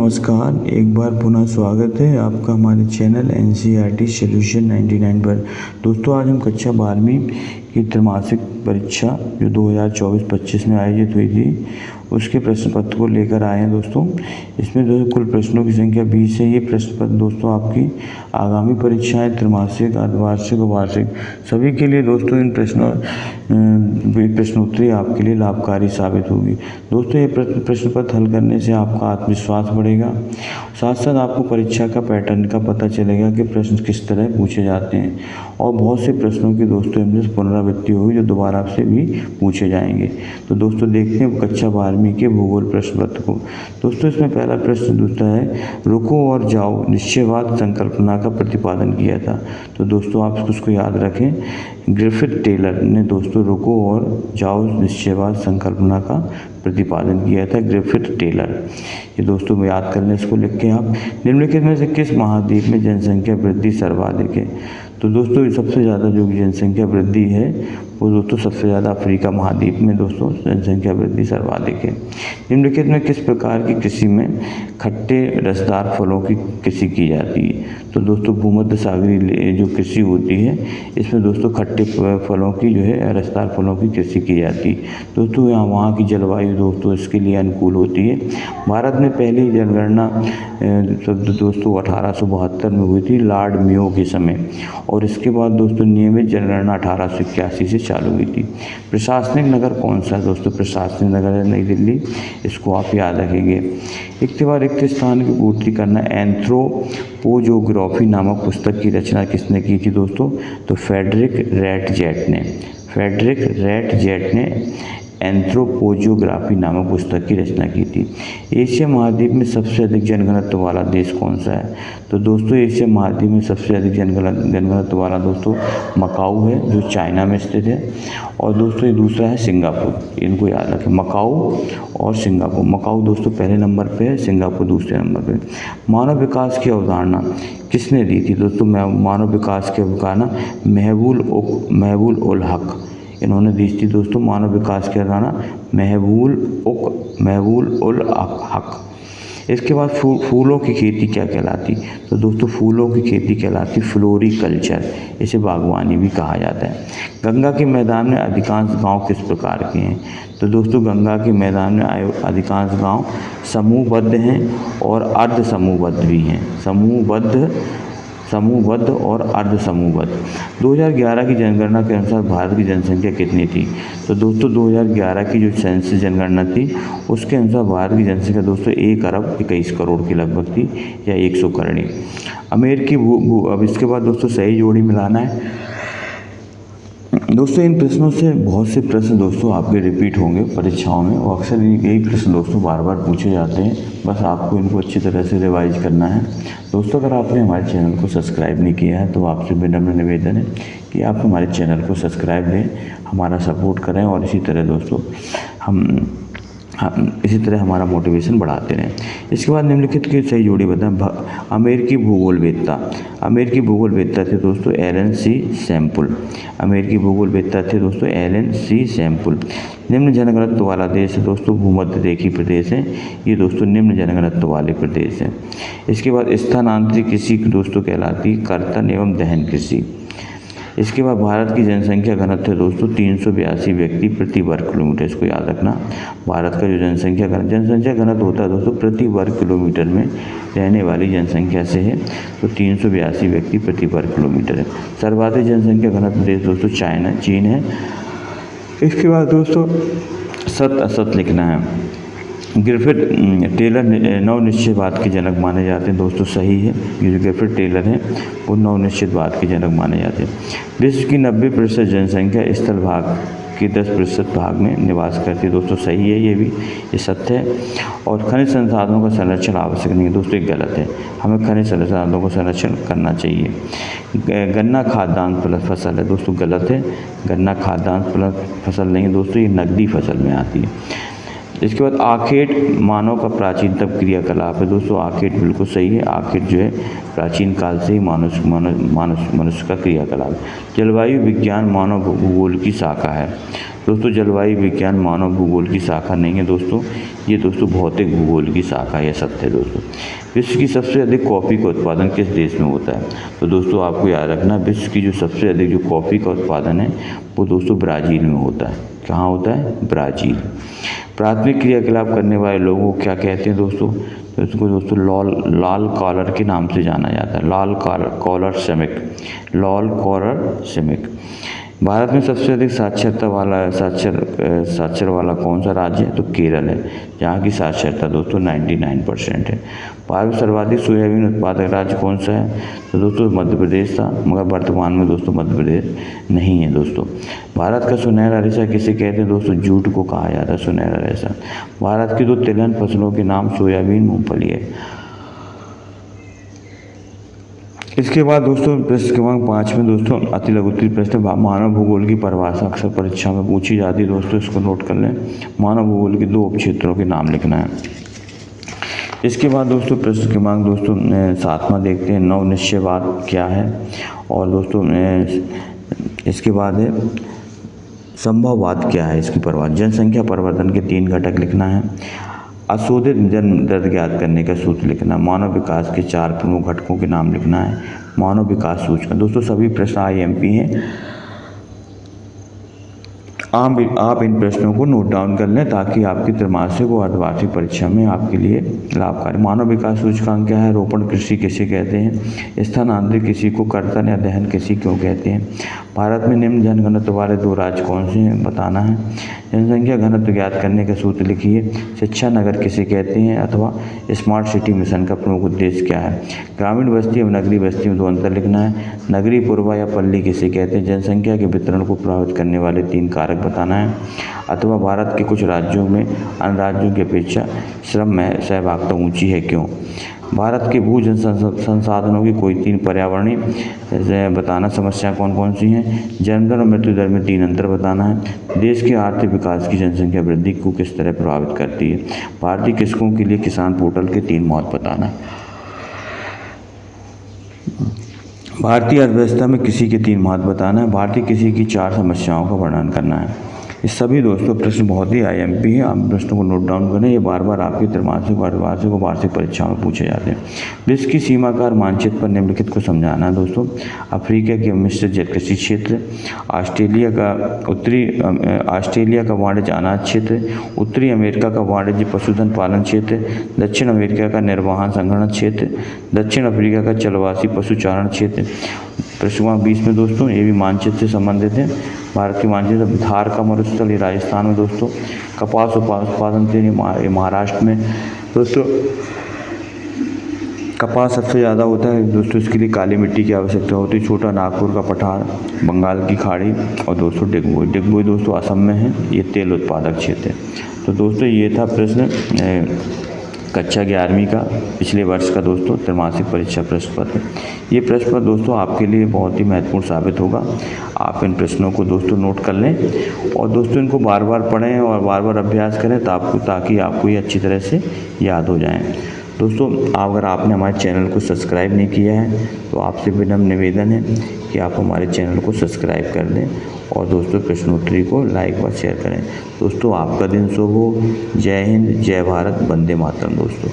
नमस्कार, एक बार पुनः स्वागत है आपका हमारे चैनल एनसीईआरटी सॉल्यूशन 99 पर। दोस्तों, आज हम कक्षा 12वीं की त्रैमासिक परीक्षा जो 2024-25 में आयोजित हुई थी उसके प्रश्न पत्र को लेकर आए हैं। दोस्तों, इसमें दोस्तों कुल प्रश्नों की संख्या 20 है। ये प्रश्न पत्र दोस्तों आपकी आगामी परीक्षाएं त्रैमासिक, अर्धवार्षिक और वार्षिक सभी के लिए दोस्तों इन प्रश्नोत्तरी आपके लिए लाभकारी साबित होगी। दोस्तों, ये प्रश्न पत्र हल करने से आपका आत्मविश्वास बढ़ेगा, साथ साथ आपको परीक्षा का पैटर्न का पता चलेगा कि प्रश्न किस तरह पूछे जाते हैं और बहुत से प्रश्नों की दोस्तों इनमें पुनरावृत्ति होगी जो दोबारा आपसे भी पूछे जाएंगे। तो दोस्तों देखते हैं कक्षा 12वीं के भूगोल प्रश्न पत्र को। दोस्तों, इसमें पहला प्रश्न दूसरा है, रुको और जाओ निश्चयवाद संकल्पना का प्रतिपादन किया था। तो दोस्तों आप उसको याद रखें, ग्रिफिथ टेलर ने दोस्तों रुको और जाओ निश्चयवाद संकल्पना का प्रतिपादन किया था, ग्रिफिथ टेलर। ये दोस्तों याद कर लें, इसको लिख के आप। निम्नलिखित में से किस महाद्वीप में जनसंख्या वृद्धि सर्वाधिक है? तो दोस्तों सबसे ज़्यादा जो जनसंख्या वृद्धि है वो दोस्तों सबसे ज़्यादा अफ्रीका महाद्वीप में दोस्तों जनसंख्या वृद्धि सर्वाधिक है। निम्नलिखित में किस प्रकार की कृषि में खट्टे रसदार फलों की कृषि की जाती है? तो दोस्तों भूमध्य सागरीय जो कृषि होती है इसमें दोस्तों खट्टे फलों की जो है रसदार फलों की कृषि की जाती है। दोस्तों वहाँ की जलवायु दोस्तों इसके लिए अनुकूल होती है। भारत में पहली जनगणना दोस्तों 1872 में हुई थी लॉर्ड मेयो के समय, और इसके बाद दोस्तों नियमित जनगणना 1881 से चालू हुई थी। प्रशासनिक नगर कौन सा है? दोस्तों प्रशासनिक नगर है नई दिल्ली, इसको आप याद रखेंगे। रिक्त स्थान की पूर्ति करना, एंथ्रोपोजोग्राफी नामक पुस्तक की रचना किसने की थी दोस्तों? तो फ्रेडरिक रैटजेट ने एंथ्रोपोजियोग्राफी नामक पुस्तक की रचना की थी। एशिया महाद्वीप में सबसे अधिक जनघनत्व वाला देश कौन सा है? तो दोस्तों एशिया महाद्वीप में सबसे अधिक जनघनत्व वाला दोस्तों मकाऊ है जो चाइना में स्थित है, और दोस्तों ये दूसरा है सिंगापुर। इनको याद रखें, मकाऊ और सिंगापुर। मकाऊ दोस्तों पहले नंबर पे है, सिंगापुर दूसरे नंबर पे। मानव विकास की अवधारणा किसने दी थी? दोस्तों मानव विकास की अवधारणा महबूल उल हक इन्होंने दी थी दोस्तों। मानव विकास की अवधारणा महबूल उल हक। इसके बाद फूलों की खेती क्या कहलाती? तो दोस्तों फूलों की खेती कहलाती फ्लोरिकल्चर, इसे बागवानी भी कहा जाता है। गंगा के मैदान में अधिकांश गांव किस प्रकार के हैं? तो दोस्तों गंगा के मैदान में आए अधिकांश गांव समूहबद्ध हैं और अर्ध समूहबद्ध भी हैं। समूहबद्ध और अर्ध समूहबद्ध। 2011 की जनगणना के अनुसार भारत की जनसंख्या कितनी थी? तो दोस्तों 2011 की जो सेंसस जनगणना थी उसके अनुसार भारत की जनसंख्या दोस्तों 1 अरब 21 करोड़ की लगभग थी, या 100 करोड़। अमेरिकी अब इसके बाद दोस्तों सही जोड़ी मिलाना है। दोस्तों इन प्रश्नों से बहुत से प्रश्न दोस्तों आपके रिपीट होंगे परीक्षाओं में, और अक्सर यही प्रश्न दोस्तों बार बार पूछे जाते हैं। बस आपको इनको अच्छी तरह से रिवाइज करना है। दोस्तों अगर आपने हमारे चैनल को सब्सक्राइब नहीं किया है तो आपसे विनम्र निवेदन है कि आप हमारे चैनल को सब्सक्राइब दें, हमारा सपोर्ट करें, और इसी तरह दोस्तों इसी तरह हमारा मोटिवेशन बढ़ाते रहें। इसके बाद निम्नलिखित की सही जोड़ी बताएं। अमेरिकी भूगोलवेत्ता थे दोस्तों एलन सी सैम्पल। निम्न जनघनत्व वाला देश है दोस्तों भूमध्य रेखीय प्रदेश है, ये दोस्तों निम्न जनघनत्व वाले प्रदेश हैं। इसके बाद स्थानांतरित कृषि दोस्तों कहलाती कर्तन एवं दहन कृषि। इसके बाद भारत की जनसंख्या घनत्व है दोस्तों 382 व्यक्ति प्रति वर्ग किलोमीटर, इसको याद रखना। भारत का जो जनसंख्या घनत्व होता है दोस्तों प्रति वर्ग किलोमीटर में रहने वाली जनसंख्या से है, तो 382 व्यक्ति प्रति वर्ग किलोमीटर है। सर्वाधिक जनसंख्या घनत्व देश दोस्तों चीन है। इसके बाद दोस्तों सत्य असत लिखना है। ग्रिफिथ टेलर नवनिश्चयवाद के जनक माने जाते हैं दोस्तों, सही है। ये जो ग्रिफिथ टेलर हैं वो नवनिश्चयवाद के जनक माने जाते हैं। विश्व की 90% जनसंख्या स्थल भाग के 10% भाग में निवास करती है दोस्तों, सही है, ये सत्य है। और खनिज संसाधनों का संरक्षण आवश्यक नहीं है दोस्तों, ये गलत है। हमें खनिज संसाधनों का संरक्षण करना चाहिए। गन्ना खाद्यान्न प्लस फसल है दोस्तों, गलत है। गन्ना खाद्यान्न प्लस फसल नहीं है दोस्तों, ये नकदी फसल में आती है। इसके बाद आखेट मानव का प्राचीनतम क्रियाकलाप है दोस्तों, आखेट बिल्कुल सही है। आखेट जो है प्राचीन काल से ही मनुष्य का क्रियाकलाप। जलवायु विज्ञान मानव भूगोल की शाखा है दोस्तों, जलवायु विज्ञान मानव भूगोल की शाखा नहीं है दोस्तों, ये दोस्तों भौतिक भूगोल की शाखा या शब्द है दोस्तों। विश्व की सबसे अधिक कॉफ़ी का उत्पादन किस देश में होता है? तो दोस्तों आपको याद रखना, विश्व की जो सबसे अधिक जो कॉफ़ी का उत्पादन है वो दोस्तों ब्राज़ील में होता है। कहाँ होता है? ब्राज़ील। प्राथमिक क्रियाकलाप करने वाले लोगों को क्या कहते हैं दोस्तों? तो इसको दोस्तों लाल कॉलर के नाम से जाना जाता है, लाल कॉलर श्रमिक। भारत में सबसे अधिक साक्षर वाला कौन सा राज्य है? तो केरल है, जहाँ की साक्षरता दोस्तों 99% है। भारत में सर्वाधिक सोयाबीन उत्पादक राज्य कौन सा है? तो दोस्तों मध्य प्रदेश था, मगर वर्तमान में दोस्तों मध्य प्रदेश नहीं है दोस्तों। भारत का सुनहरा रेशा किसे कहते हैं दोस्तों? जूट को कहा जाता है सुनहरा रेशा। भारत की 2 तिलहन फसलों के नाम सोयाबीन, मूंगफली है। इसके बाद दोस्तों प्रश्न क्रमांक 5 में दोस्तों अति लघुत्तरीय प्रश्न, मानव भूगोल की परिभाषा अक्सर परीक्षा में पूछी जाती है दोस्तों, इसको नोट कर लें। मानव भूगोल के 2 उपक्षेत्रों के नाम लिखना है। इसके बाद दोस्तों प्रश्न क्रमांक दोस्तों 7वां देखते हैं, नवनिश्चयवाद क्या है। और दोस्तों इसके बाद है संभववाद क्या है, इसकी परिभाषा। जनसंख्या परिवर्तन के 3 घटक लिखना है। अशोधित जन्म दर ज्ञात करने का सूत्र लिखना। मानव विकास के 4 प्रमुख घटकों के नाम लिखना है। मानव विकास सूचकांक। दोस्तों सभी प्रश्न IMP हैं, आप इन प्रश्नों को नोट डाउन कर लें ताकि आपकी त्रैमासिक और अर्धवार्षिक परीक्षा में आपके लिए लाभकारी। मानव विकास सूचकांक क्या है? रोपण कृषि किसे कहते हैं? स्थानांतरित कृषि को कर्तन या दहन कृषि क्यों कहते हैं? भारत में निम्न जनघनत्व वाले 2 राज्य कौन से हैं? बताना है। जनसंख्या घनत्व ज्ञात करने का सूत्र लिखिए। शिक्षा नगर किसे कहते हैं अथवा स्मार्ट सिटी मिशन का प्रमुख उद्देश्य क्या है? ग्रामीण बस्ती और नगरीय बस्ती में 2 अंतर लिखना है। नगरीय पूर्वा या पल्ली किसे कहते हैं? जनसंख्या के वितरण को प्रभावित करने वाले 3 कारक बताना है। अथवा भारत के कुछ राज्यों में अन्य राज्यों की अपेक्षा श्रम में सहभागिता ऊंची है, क्यों? भारत के भू जल संसाधनों की कोई 3 पर्यावरणीय बताना। समस्या कौन कौन सी हैं? जन्म दर और मृत्यु दर में 3 अंतर बताना है। देश के आर्थिक विकास की जनसंख्या वृद्धि को किस तरह प्रभावित करती है? भारतीय कृषकों के लिए किसान पोर्टल के 3 महत्व बताना है। भारतीय अर्थव्यवस्था में कृषि के 3 महत्व बताना है। भारतीय कृषि की 4 समस्याओं का वर्णन करना है। ये सभी दोस्तों प्रश्न बहुत ही IMP हैं, आप प्रश्नों को नोट डाउन करें। ये बार बार आपकी त्रैमासिक, अर्धवार्षिक और वार्षिक परीक्षाओं में पूछे जाते हैं। विश्व की सीमाकार मानचित्र पर निम्नलिखित को समझाना है दोस्तों। अफ्रीका के मिश्र जलकृषि क्षेत्र, ऑस्ट्रेलिया का वाणिज्य अनाज क्षेत्र, उत्तरी अमेरिका का वाणिज्य पशुधन पालन क्षेत्र, दक्षिण अमेरिका का निर्वहन संग्रहण क्षेत्र, दक्षिण अफ्रीका का जलवासी पशुचारण क्षेत्र। प्रश्न 20 में दोस्तों ये भी मानचित्र से संबंधित है। भारत के मानचित्र, धार का मरुस्थल ये राजस्थान में दोस्तों, कपास उत्पादन के महाराष्ट्र में दोस्तों, कपास सबसे ज़्यादा होता है दोस्तों, इसके लिए काली मिट्टी की आवश्यकता होती है। छोटा नागपुर का पठार, बंगाल की खाड़ी और दोस्तों डिगबोई दोस्तों असम में है, ये तेल उत्पादक क्षेत्र है। तो दोस्तों ये था प्रश्न कक्षा 11वीं का पिछले वर्ष का दोस्तों त्रैमासिक परीक्षा प्रश्न पत्र। ये प्रश्न पत्र दोस्तों आपके लिए बहुत ही महत्वपूर्ण साबित होगा। आप इन प्रश्नों को दोस्तों नोट कर लें और दोस्तों इनको बार बार पढ़ें और बार बार अभ्यास करें ताकि आपको ये अच्छी तरह से याद हो जाएं। दोस्तों अगर आपने हमारे चैनल को सब्सक्राइब नहीं किया है तो आपसे विनम्र निवेदन है कि आप हमारे चैनल को सब्सक्राइब कर दें और दोस्तों प्रश्नोत्तरी को लाइक व शेयर करें। दोस्तों आपका दिन शुभ हो। जय हिंद, जय भारत, वंदे मातरम दोस्तों।